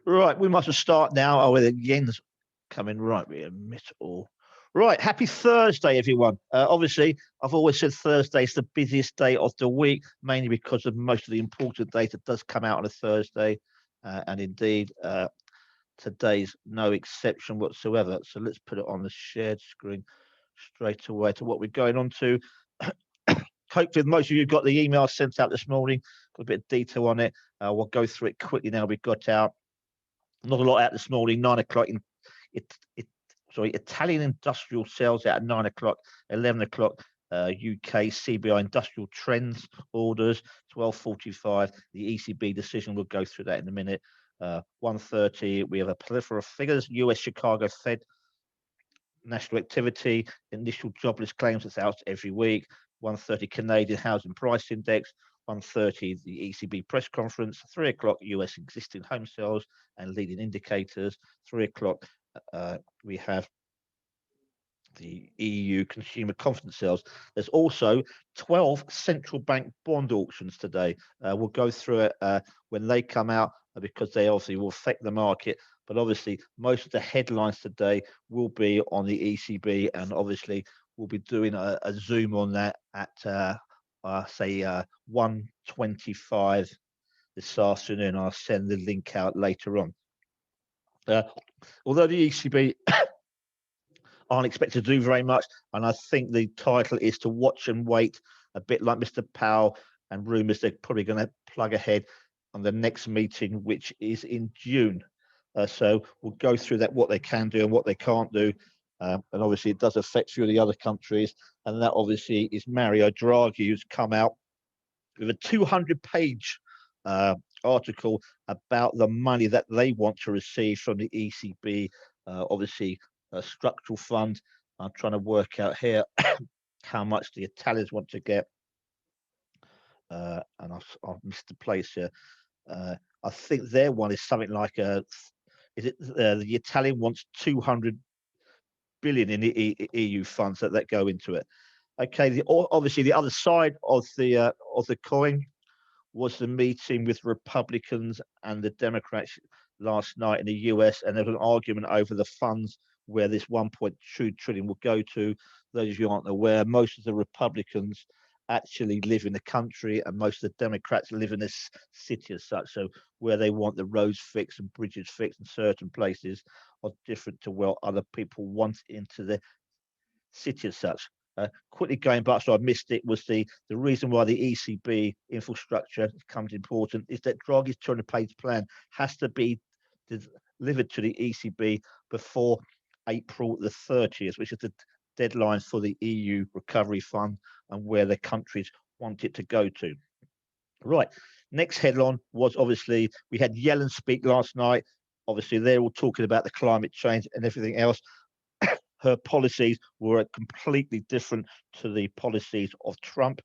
Right, we must start now. Oh, the yen's coming right. We admit all. Right, happy Thursday, everyone. Obviously, I've always said Thursday is the busiest day of the week, mainly because of most of the important data does come out on a Thursday, and indeed, today's no exception whatsoever. So let's put it on the shared screen straight away to what we're going on to. Hopefully, most of you got the email sent out this morning, got a bit of detail on it. We'll go through it quickly now. We've got out not a lot out this morning. 9 o'clock in it. Italian industrial sales out at 9 o'clock. 11 o'clock. UK CBI industrial trends orders. 12:45. The ECB decision. We'll go through that in a minute. 1:30. We have a plethora of figures. US Chicago Fed national activity. Initial jobless claims that's out every week. 1:30 Canadian housing price index. 1:30 the ECB press conference. 3 o'clock US existing home sales and leading indicators. 3 o'clock we have the EU consumer confidence sales. There's also 12 central bank bond auctions today. We'll go through it when they come out because they obviously will affect the market. But obviously, most of the headlines today will be on the ECB, and obviously, we'll be doing a zoom on that at say 1:25 this afternoon. I'll send the link out later on. Although the ECB aren't expected to do very much. And I think the title is to watch and wait, a bit like Mr. Powell, and rumours they're probably going to plug ahead on the next meeting, which is in June. So we'll go through that, what they can do and what they can't do. And obviously, it does affect a few of the other countries. And that obviously is Mario Draghi, who's come out with a 200-page article about the money that they want to receive from the ECB. Obviously, a structural fund. I'm trying to work out here how much the Italians want to get. And I've missed the place here. I think their one is something like is it the Italian wants 200 billion in the EU funds that go into it. Okay, obviously the other side of the coin was the meeting with Republicans and the Democrats last night in the US, and there was an argument over the funds where this 1.2 trillion will go to. Those of you aren't aware, most of the Republicans actually live in the country, and most of the Democrats live in this city as such. So where they want the roads fixed and bridges fixed in certain places are different to where other people want into the city as such. Quickly going back, so I missed it, was the reason why the ECB infrastructure becomes important is that Draghi's 200-page plan has to be delivered to the ECB before April the 30th, which is the deadline for the EU recovery fund and where the countries want it to go to. Right. Next headline was obviously we had Yellen speak last night. Obviously, they're all talking about the climate change and everything else. Her policies were completely different to the policies of Trump.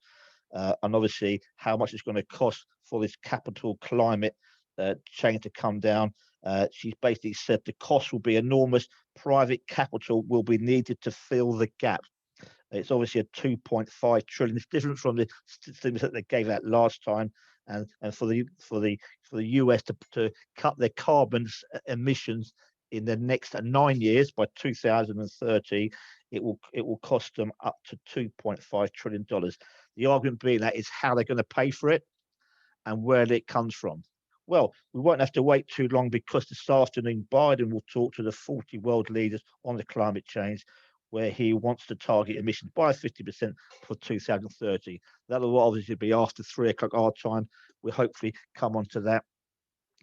And obviously, how much it's going to cost for this capital climate change to come down. She's basically said the cost will be enormous. Private capital will be needed to fill the gap. It's obviously a 2.5 trillion. It's different from the things that they gave out last time, and for the US to cut their carbon emissions in the next 9 years by 2030, it will cost them up to $2.5 trillion. The argument being that is how they're going to pay for it and where it comes from. Well, we won't have to wait too long because this afternoon Biden will talk to the 40 world leaders on the climate change, where he wants to target emissions by 50% for 2030. That will obviously be after 3 o'clock our time. We'll hopefully come on to that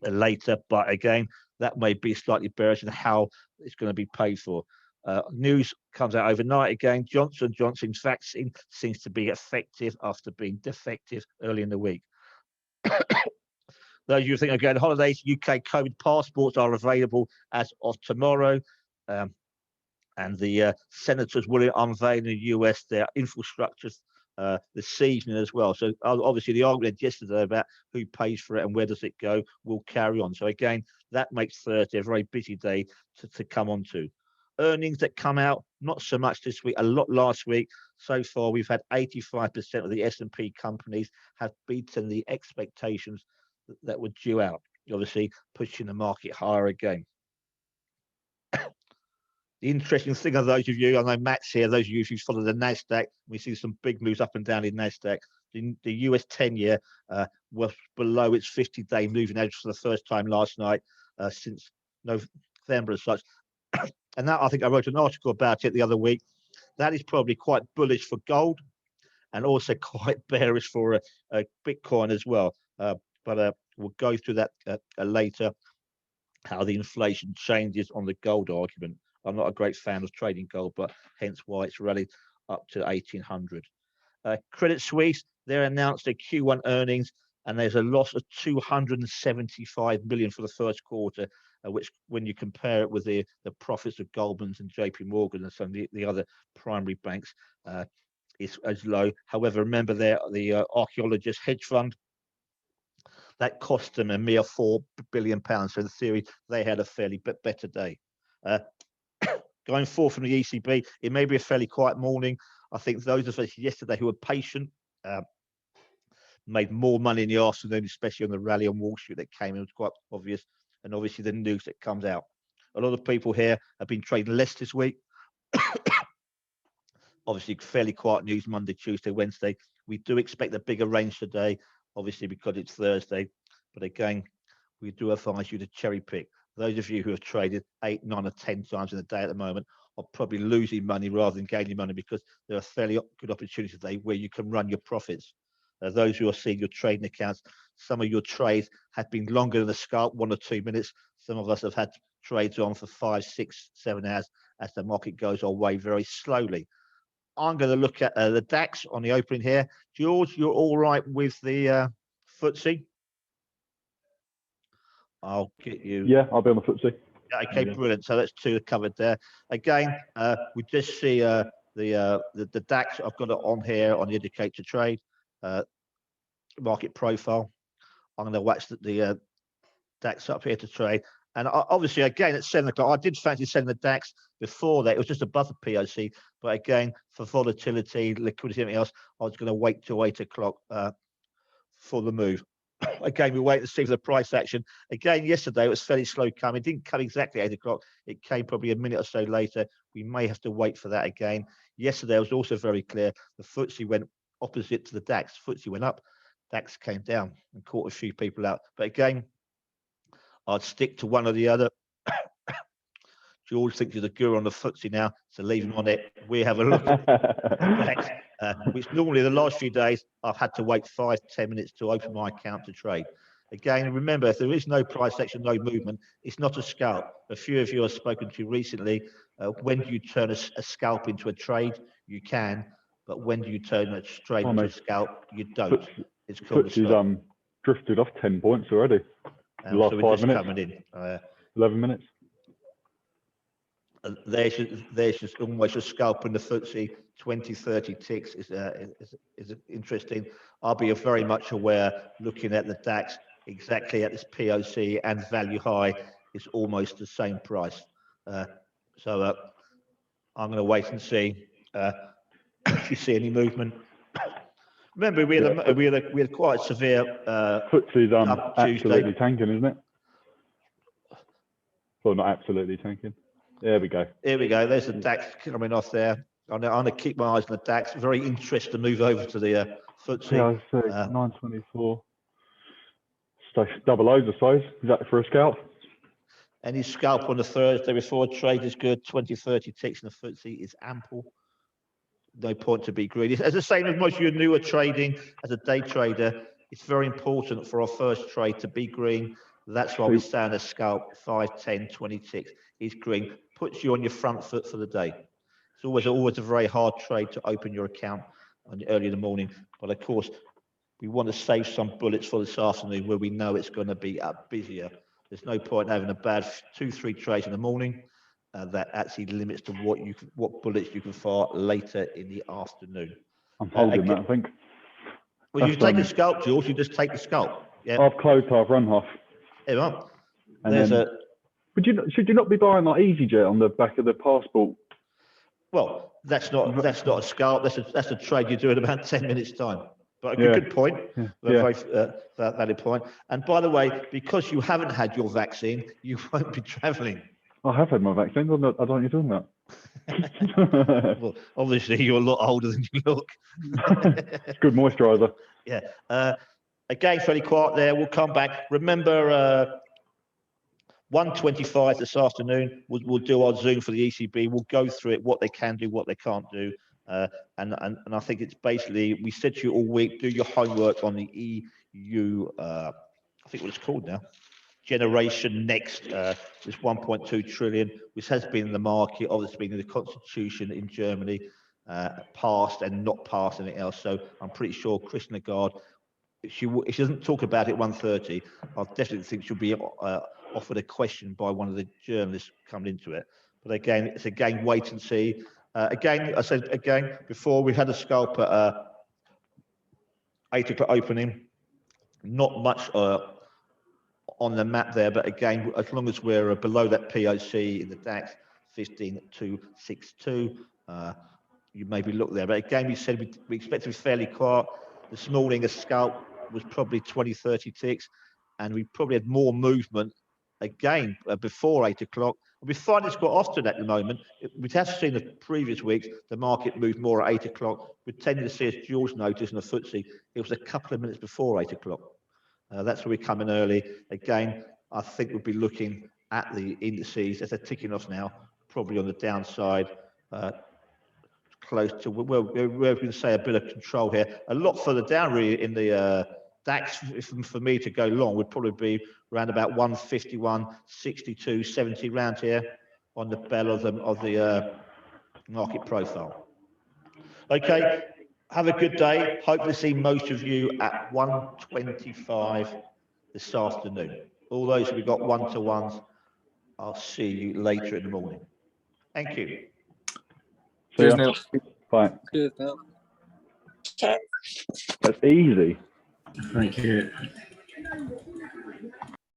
later, but again, that may be slightly bearish in how it's going to be paid for. News comes out overnight again. Johnson Johnson's vaccine seems to be effective after being defective early in the week. Those of you think are going on holidays, UK COVID passports are available as of tomorrow. And the senators will unveil in the US their infrastructures this evening as well. So obviously the argument yesterday about who pays for it and where does it go will carry on. So again, that makes Thursday a very busy day to come on to. Earnings that come out, not so much this week, a lot last week. So far, we've had 85% of the S&P companies have beaten the expectations that were due out. obviously pushing the market higher again. The interesting thing of those of you, I know Matt's here, those of you who follow the NASDAQ, we see some big moves up and down in NASDAQ. The US 10-year was below its 50-day moving average for the first time last night since November as such. And that, I think I wrote an article about it the other week. That is probably quite bullish for gold and also quite bearish for Bitcoin as well. But we'll go through that later, how the inflation changes on the gold argument. I'm not a great fan of trading gold, but hence why it's rallied up to 1800. Credit Suisse, they announced their Q1 earnings, and there's a loss of 275 million for the first quarter, which, when you compare it with the profits of Goldman's and JP Morgan and some of the other primary banks, is as low. However, remember the archaeologist hedge fund, that cost them a mere £4 billion. So in theory, they had a fairly better day. Going forward from the ECB, it may be a fairly quiet morning. I think those of us yesterday who were patient made more money in the afternoon, especially on the rally on Wall Street that came in. It was quite obvious. And obviously the news that comes out. A lot of people here have been trading less this week. Obviously, fairly quiet news Monday, Tuesday, Wednesday. We do expect a bigger range today, obviously because it's Thursday. But again, we do advise you to cherry pick. Those of you who have traded 8, 9, or 10 times in a day at the moment are probably losing money rather than gaining money, because there are fairly good opportunities today where you can run your profits. Those who are seeing your trading accounts, some of your trades have been longer than a scalp, 1 or 2 minutes. Some of us have had trades on for 5, 6, 7 hours as the market goes our way very slowly. I'm going to look at the DAX on the opening here. George, you're all right with the FTSE? I'll get you. Yeah, I'll be on the FTSE. Okay, brilliant. So that's 2 covered there. Again, we just see the DAX. I've got it on here on the indicator trade market profile. I'm going to watch the DAX up here to trade. And obviously, again, at 7 o'clock, I did fancy selling the DAX before that. It was just above the POC. But again, for volatility, liquidity, everything else, I was going to wait till 8 o'clock for the move. Again, we wait to see for the price action. Again, yesterday it was fairly slow coming. It didn't come exactly 8 o'clock. It came probably a minute or so later. We may have to wait for that again. Yesterday was also very clear. The FTSE went opposite to the DAX. FTSE went up, DAX came down and caught a few people out. But again, I'd stick to one or the other. George thinks he's a guru on the FTSE now, so leave him on it. We have a look at DAX, which normally the last few days I've had to wait 5 to 10 minutes to open my account to trade. Again, remember, if there is no price action, no movement, it's not a scalp. A few of you I've spoken to recently, when do you turn a scalp into a trade? You can, but when do you turn a trade into a scalp? You don't. It's called a scalp. Drifted off 10 points already. The last so 5 minutes. Coming in. 11 minutes. There's just almost a scalp in the FTSE. 20, 30 ticks is interesting. I'll be very much aware, looking at the DAX, exactly at this POC and value high is almost the same price. So I'm going to wait and see if you see any movement. Remember, we had quite severe. FTSE's absolutely tanking, isn't it? Well, not absolutely tanking. There we go. Here we go. There's the DAX coming off there. I'm going to keep my eyes on the DAX. Very interested to move over to the FTSE. Yeah, I say 924. Double O's, I suppose. Is that for a scalp? Any scalp on the Thursday before trade is good. 20, 30 ticks in the FTSE is ample. No point to be greedy. As the same as most of you newer trading as a day trader, it's very important for our first trade to be green. That's why we stand a scalp. 5, 10, 20 ticks is green. Puts you on your front foot for the day. It's always a very hard trade to open your account early in the morning. But of course, we want to save some bullets for this afternoon where we know it's going to be busier. There's no point having a bad 2, 3 trades in the morning. That actually limits to what bullets you can fire later in the afternoon. I'm holding that, I think. Well, you take a scalp, George. You just take the scalp. Yeah. I've closed half, run half. There you are. Should you not be buying like EasyJet on the back of the passport? Well, that's not a scalp. That's a trade you do in about 10 minutes time. But a good point, Yeah. very valid point. And by the way, because you haven't had your vaccine, you won't be travelling. I have had my vaccine. I don't know what you're talking about. Well, obviously, you're a lot older than you look. It's good moisturiser. Yeah. Again, fairly quiet there. We'll come back. Remember, 1:25 this afternoon. We'll do our Zoom for the ECB. We'll go through it, what they can do, what they can't do. And I think it's basically, we said to you all week, do your homework on the EU, I think what it's called now, Generation Next, this 1.2 trillion, which has been in the market, obviously been in the constitution in Germany, passed and not passed anything else. So I'm pretty sure Christine Lagarde, if she doesn't talk about it at 1:30, I definitely think she'll be offered a question by one of the journalists coming into it. But again, it's again, wait and see. Again, I said again before, we had a scalp at 8 o'clock opening. Not much on the map there, but again, as long as we're below that POC in the DAX 15262, you maybe look there. But again, we said we expect to be fairly quiet. This morning, a scalp was probably 20-30 ticks, and we probably had more movement again before 8 o'clock. We find this quite often at the moment. We have seen the previous weeks, the market moved more at 8 o'clock. We tended to see, as George noticed in the FTSE, it was a couple of minutes before 8 o'clock. That's where we come in early. Again, I think we'll be looking at the indices as they're ticking off now, probably on the downside, close to where we can say a bit of control here. A lot further down really in the DAX, for me to go long, would probably be around about 151, 62, 70 round here on the bell of the market profile. Okay, have a good day. Hope to see most of you at 1:25 this afternoon. All those who've got one-to-ones, I'll see you later in the morning. Thank you. Cheers, Neil. Bye. Cheers, Neil. That's easy. Thank you.